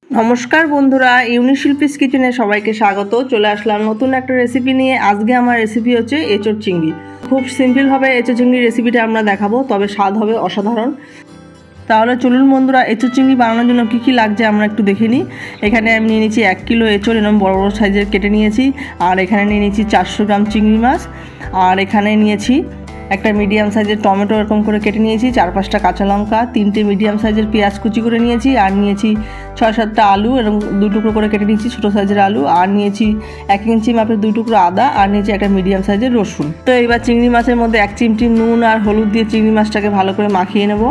নমস্কার বন্ধুরা, ইউনিশিল্পিস কিচেনে সবাইকে স্বাগত। চলে আসলাম নতুন একটা রেসিপি নিয়ে। আজকে আমার রেসিপি হচ্ছে এঁচোড় চিংড়ি। খুব সিম্পলভাবে এঁচোড় চিংড়ি রেসিপিটা আমরা দেখাবো, তবে স্বাদ হবে অসাধারণ। তাহলে চলুন বন্ধুরা, এঁচোড় চিংড়ি বানানোর জন্য কী কী লাগছে আমরা একটু দেখে নিই। এখানে আমি নিয়ে নিয়েছি 1 কিলো এঁচোড়, এরকম বড় বড় সাইজের কেটে নিয়েছি। আর এখানে নিয়ে নিয়েছি 400 গ্রাম চিংড়ি মাছ। আর এখানে নিয়েছি একটা মিডিয়াম সাইজের টমেটো এরকম করে কেটে নিয়েছি, 4-5টা কাঁচা লঙ্কা, 3টে মিডিয়াম সাইজের পেঁয়াজ কুচি করে নিয়েছি। আর নিয়েছি 6-7টা আলু এরকম 2 টুকরো করে কেটে নিয়েছি, ছোটো সাইজের আলু। আর নিয়েছি 1 ইঞ্চি মাপের 2 টুকরো আদা। আর নিয়েছি একটা মিডিয়াম সাইজের রসুন। তো এবার চিংড়ি মাছের মধ্যে 1 চিমটি নুন আর হলুদ দিয়ে চিংড়ি মাছটাকে ভালো করে মাখিয়ে নেব।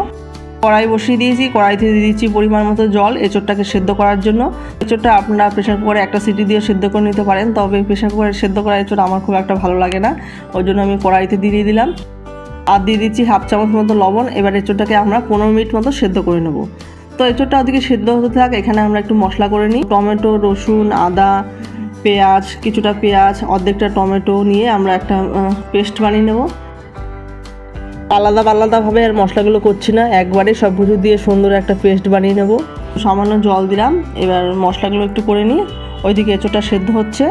কড়াই বসিয়ে দিয়েছি, কড়াইতে দিয়ে দিচ্ছি পরিমাণ মতো জল এঁচোড়টাকে সেদ্ধ করার জন্য। এঁচোড়টা আপনারা প্রেশার কুকারে একটা সিটি দিয়ে সেদ্ধ করে নিতে পারেন, তবে প্রেশার কুকারে সেদ্ধ করা এঁচোড় আমার খুব একটা ভালো লাগে না, ওই জন্য আমি কড়াইতে দিয়ে দিলাম। আর দিয়ে দিচ্ছি 1/2 চামচ মতো লবণ। এবার এঁচোড়টাকে আমরা 15 মিনিট মতো সেদ্ধ করে নেব। তো এঁচোড়টা ওদিকে সেদ্ধ হতে থাক, এখানে আমরা একটু মশলা করে নিই। টমেটো, রসুন, আদা, পেঁয়াজ, কিছুটা পেঁয়াজ, অর্ধেকটা টমেটো নিয়ে আমরা একটা পেস্ট বানিয়ে নেব। আলাদাভাবে আর মশলাগুলো করছি না, একবারে সব কিছু দিয়ে সুন্দর একটা পেস্ট বানিয়ে নেব। সামান্য জল দিলাম। এবার মশলাগুলো একটু করে নিই। ওইদিকে এঁচোড়টা সেদ্ধ হচ্ছে।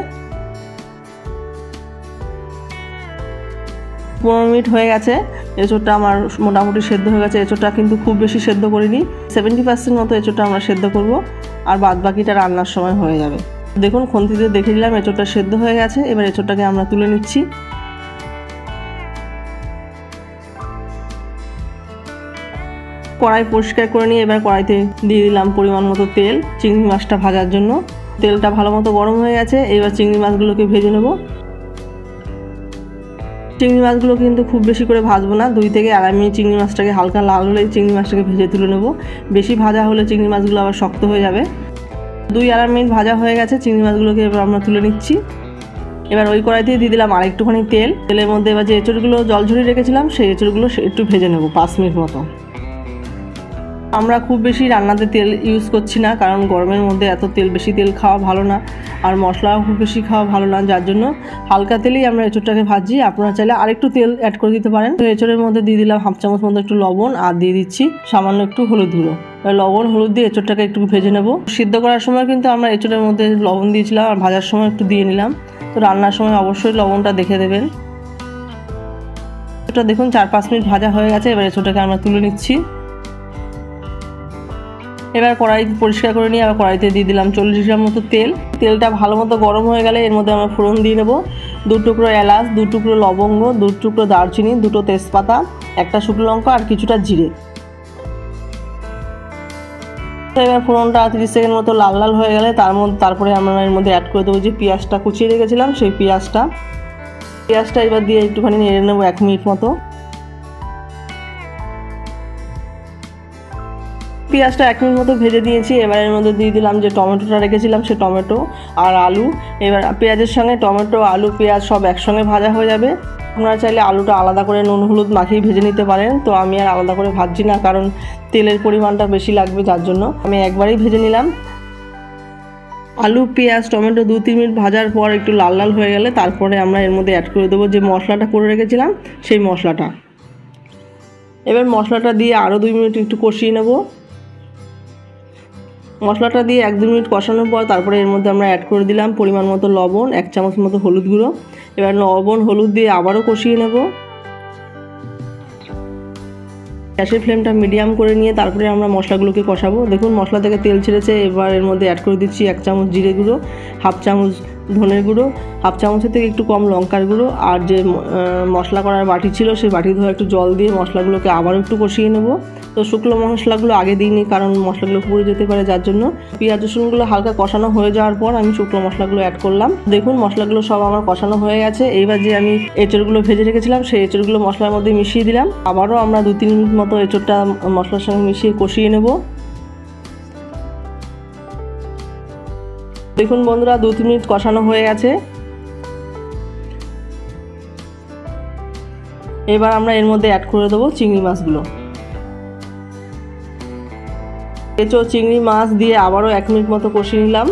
15 মিনিট হয়ে গেছে, এঁচোড়টা আমার মোটামুটি সেদ্ধ হয়ে গেছে। এঁচোড়টা কিন্তু খুব বেশি সেদ্ধ করিনি, 70% মতো এঁচোড়টা আমরা সেদ্ধ করব, আর বাদ বাকিটা রান্নার সময় হয়ে যাবে। দেখুন, খুন্তিতে দেখে নিলাম এঁচোড়টা সেদ্ধ হয়ে গেছে। এবার এঁচোড়টাকে আমরা তুলে নিচ্ছি। কড়াই পরিষ্কার করে নিয়ে এবার কড়াইতে দিয়ে দিলাম পরিমাণ মতো তেল চিংড়ি মাছটা ভাজার জন্য। তেলটা ভালো মতো গরম হয়ে গেছে, এবার চিংড়ি মাছগুলোকে ভেজে নেব। চিংড়ি মাছগুলো কিন্তু খুব বেশি করে ভাজবো না, 2 থেকে আড়াই মিনিট চিংড়ি মাছটাকে হালকা লাল হলেই চিংড়ি মাছটাকে ভেজে তুলে নেব। বেশি ভাজা হলে চিংড়ি মাছগুলো আবার শক্ত হয়ে যাবে। 2-2.5 মিনিট ভাজা হয়ে গেছে, চিংড়ি মাছগুলোকে এবার আমরা তুলে নিচ্ছি। এবার ওই কড়াইতে দিয়ে দিলাম আরেকটুখানি তেল। তেলের মধ্যে এবার যে এঁচোড়গুলো জল ঝরিয়ে রেখেছিলাম সেই এঁচোড়গুলো একটু ভেজে নেব 5 মিনিট মতো। আমরা খুব বেশি রান্নাতে তেল ইউজ করছি না, কারণ গরমের মধ্যে এত বেশি তেল খাওয়া ভালো না, আর মশলাও খুব বেশি খাওয়া ভালো না, যার জন্য হালকা তেলেই আমরা এঁচোড়টাকে ভাজি। আপনারা চাইলে আরেকটু তেল অ্যাড করে দিতে পারেন। তো এঁচোড়ের মধ্যে দিয়ে দিলাম 1/2 চামচ মতো একটু লবণ, আর দিয়ে দিচ্ছি সামান্য একটু হলুদ গুঁড়ো। লবণ হলুদ দিয়ে এঁচোড়টাকে একটু ভেজে নেব। সিদ্ধ করার সময় কিন্তু আমরা এঁচোড়ের মধ্যে লবণ দিয়েছিলাম, আর ভাজার সময় একটু দিয়ে নিলাম। তো রান্নার সময় অবশ্যই লবণটা দেখে দেবেন। এটা দেখুন 4-5 মিনিট ভাজা হয়ে গেছে, এবার এঁচোড়টাকে আমরা তুলে নিচ্ছি। এবার কড়াই পরিষ্কার করে নিয়ে আবার কড়াইতে দিয়ে দিলাম 40 গ্রাম মতো তেল। তেলটা ভালো মতো গরম হয়ে গেলে এর মধ্যে আমরা ফোড়ন দিয়ে নেব। 2 টুকরো এলাচ, 2 টুকরো লবঙ্গ, 2 টুকরো দারচিনি, 2টো তেজপাতা, একটা শুকনো লঙ্কা আর কিছুটা জিরে। এবার ফোড়নটা 30 সেকেন্ড মতো লাল লাল হয়ে গেলে তারপরে আমরা এর মধ্যে অ্যাড করে দেবো যে পেঁয়াজটা কুচিয়ে রেখেছিলাম, সেই পেঁয়াজটা এবার দিয়ে একটুখানি নেড়ে নেবো 1 মিনিট মতো। পেঁয়াজটা 1 মিনিট মতো ভেজে দিয়েছি। এবার এর মধ্যে দিয়ে দিলাম যে টমেটোটা রেখেছিলাম, সে টমেটো আর আলু। এবার পেঁয়াজের সঙ্গে টমেটো, আলু, পেঁয়াজ সব একসঙ্গে ভাজা হয়ে যাবে। আপনারা চাইলে আলুটা আলাদা করে নুন হলুদ মাখিয়ে ভেজে নিতে পারেন, তো আমি আর আলাদা করে ভাজছি না, কারণ তেলের পরিমাণটা বেশি লাগবে, যার জন্য আমি একবারেই ভেজে নিলাম। আলু, পেঁয়াজ, টমেটো 2-3 মিনিট ভাজার পর একটু লাল লাল হয়ে গেলে তারপরে আমরা এর মধ্যে অ্যাড করে দেবো যে মশলাটা করে রেখেছিলাম, সেই মশলাটা। এবার মশলাটা দিয়ে আরও 2 মিনিট একটু কষিয়ে নেব। মশলাটা দিয়ে 1-2 মিনিট কষানোর পর তারপরে এর মধ্যে আমরা অ্যাড করে দিলাম পরিমাণ মতো লবণ, 1 চামচ মতো হলুদ গুঁড়ো। এবার লবণ হলুদ দিয়ে আবারও কষিয়ে নেব। গ্যাসের ফ্লেমটা মিডিয়াম করে নিয়ে তারপরে আমরা মশলাগুলোকে কষাবো। দেখুন মশলা থেকে তেল ছেড়েছে। এবার এর মধ্যে অ্যাড করে দিচ্ছি 1 চামচ জিরে গুঁড়ো, 1/2 চামচ ধনের গুঁড়ো, 1/2 চামচের থেকে একটু কম লঙ্কার গুঁড়ো, আর যে মশলা করার বাটি ছিল সেই বাটি ধরে একটু জল দিয়ে মশলাগুলোকে আবারও একটু কষিয়ে নেব। তো শুকনো মশলাগুলো আগে দিইনি, কারণ মশলাগুলো পুড়ে যেতে পারে, যার জন্য। পেঁয়াজ রসুনগুলো হালকা কষানো হয়ে যাওয়ার পর আমি শুকনো মশলাগুলো অ্যাড করলাম। দেখুন মশলাগুলো সব আমার কষানো হয়ে গেছে। এইবার যে আমি এঁচোড়গুলো ভেজে রেখেছিলাম সেই এঁচোড়গুলো মশলার মধ্যে মিশিয়ে দিলাম। আবারও আমরা 2-3 মিনিট মতো এঁচোড়টা মশলার সঙ্গে মিশিয়ে কষিয়ে নেব। দেখুন বন্ধুরা, 2-3 মিনিট কষানো হয়ে গেছে। এবার আমরা এর মধ্যে অ্যাড করে দেবো চিংড়ি মাছগুলো। এঁচোড় চিংড়ি মাছ দিয়ে আবারও 1 মিনিট মতো কষিয়ে নিলাম।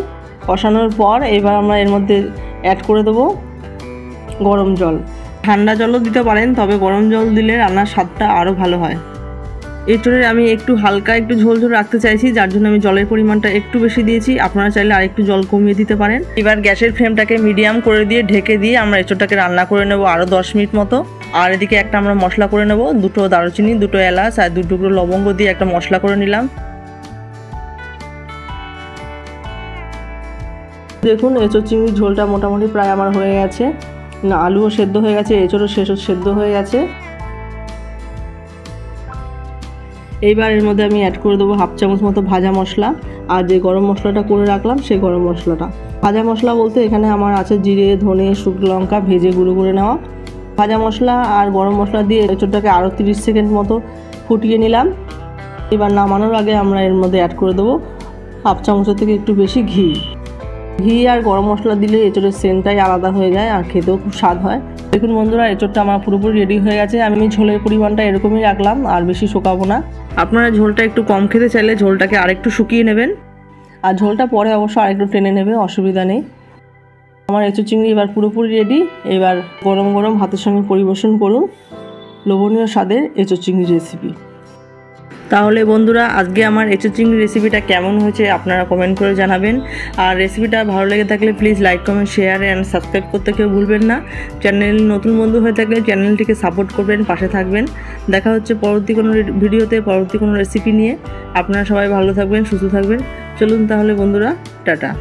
কষানোর পর এবার আমরা এর মধ্যে অ্যাড করে দেবো গরম জল। ঠান্ডা জলও দিতে পারেন, তবে গরম জল দিলে রান্নার স্বাদটা আরও ভালো হয়। এঁচোড়ের আমি একটু হালকা একটু ঝোল ঝোল রাখতে চাইছি, যার জন্য আমি জলের পরিমাণটা একটু বেশি দিয়েছি। আপনারা চাইলে আর একটু জল কমিয়ে দিতে পারেন। এবার গ্যাসের ফ্লেমটাকে মিডিয়াম করে দিয়ে ঢেকে দিয়ে আমরা এঁচোড়টাকে রান্না করে নেব আরও 10 মিনিট মতো। আর এদিকে একটা আমরা মশলা করে নেব, 2টো দারুচিনি, 2টো এলাচ আর 2 টুকরো লবঙ্গ দিয়ে একটা মশলা করে নিলাম। দেখুন এঁচোড় চিংড়ির ঝোলটা মোটামুটি প্রায় আমার হয়ে গেছে, না আলুও সেদ্ধ হয়ে গেছে, এঁচোড়ও সেদ্ধ হয়ে গেছে। এইবার এর মধ্যে আমি অ্যাড করে দেবো 1/2 চামচ মতো ভাজা মশলা আর যে গরম মশলাটা করে রাখলাম সেই গরম মশলাটা। ভাজা মশলা বলতে এখানে আমার আছে জিরে, ধনে, শুকনো লঙ্কা ভেজে গুঁড়ো করে নেওয়া। ভাজা মশলা আর গরম মশলা দিয়ে এঁচোড়টাকে আরও 30 সেকেন্ড মতো ফুটিয়ে নিলাম। এবার নামানোর আগে আমরা এর মধ্যে অ্যাড করে দেবো 1/2 চামচের থেকে একটু বেশি ঘি। ঘি আর গরম মশলা দিলে এঁচোড়ের সেন্টটাই আলাদা হয়ে যায় আর খেতেও খুব স্বাদ হয়। দেখুন বন্ধুরা, এঁচোড়টা আমার পুরোপুরি রেডি হয়ে গেছে। আমি ঝোলের পরিমাণটা এরকমই রাখলাম, আর বেশি শুকাবো না। আপনারা ঝোলটা একটু কম খেতে চাইলে ঝোলটাকে আরেকটু শুকিয়ে নেবেন, আর ঝোলটা পরে অবশ্য আরেকটু টেনে নেবে, অসুবিধা নেই। আমার এঁচোড় চিংড়ি এবার পুরোপুরি রেডি। এবার গরম গরম ভাতের সঙ্গে পরিবেশন করুন লোভনীয় স্বাদের এঁচোড় চিংড়ি রেসিপি। তাহলে বন্ধুরা, আজকে আমার এঁচোড় চিংড়ি রেসিপিটা কেমন হয়েছে আপনারা কমেন্ট করে জানাবেন। আর রেসিপিটা ভালো লেগে থাকলে please like, comment, share and subscribe করতে কেউ ভুলবেন না। চ্যানেল নতুন বন্ধু হয়ে থাকলে চ্যানেলটিকে সাপোর্ট করবেন, পাশে থাকবেন। দেখা হচ্ছে পরবর্তী কোনো ভিডিওতে, পরবর্তী কোনো রেসিপি নিয়ে। আপনারা সবাই ভালো থাকবেন, সুস্থ থাকবেন। চলুন তাহলে বন্ধুরা, টাটা।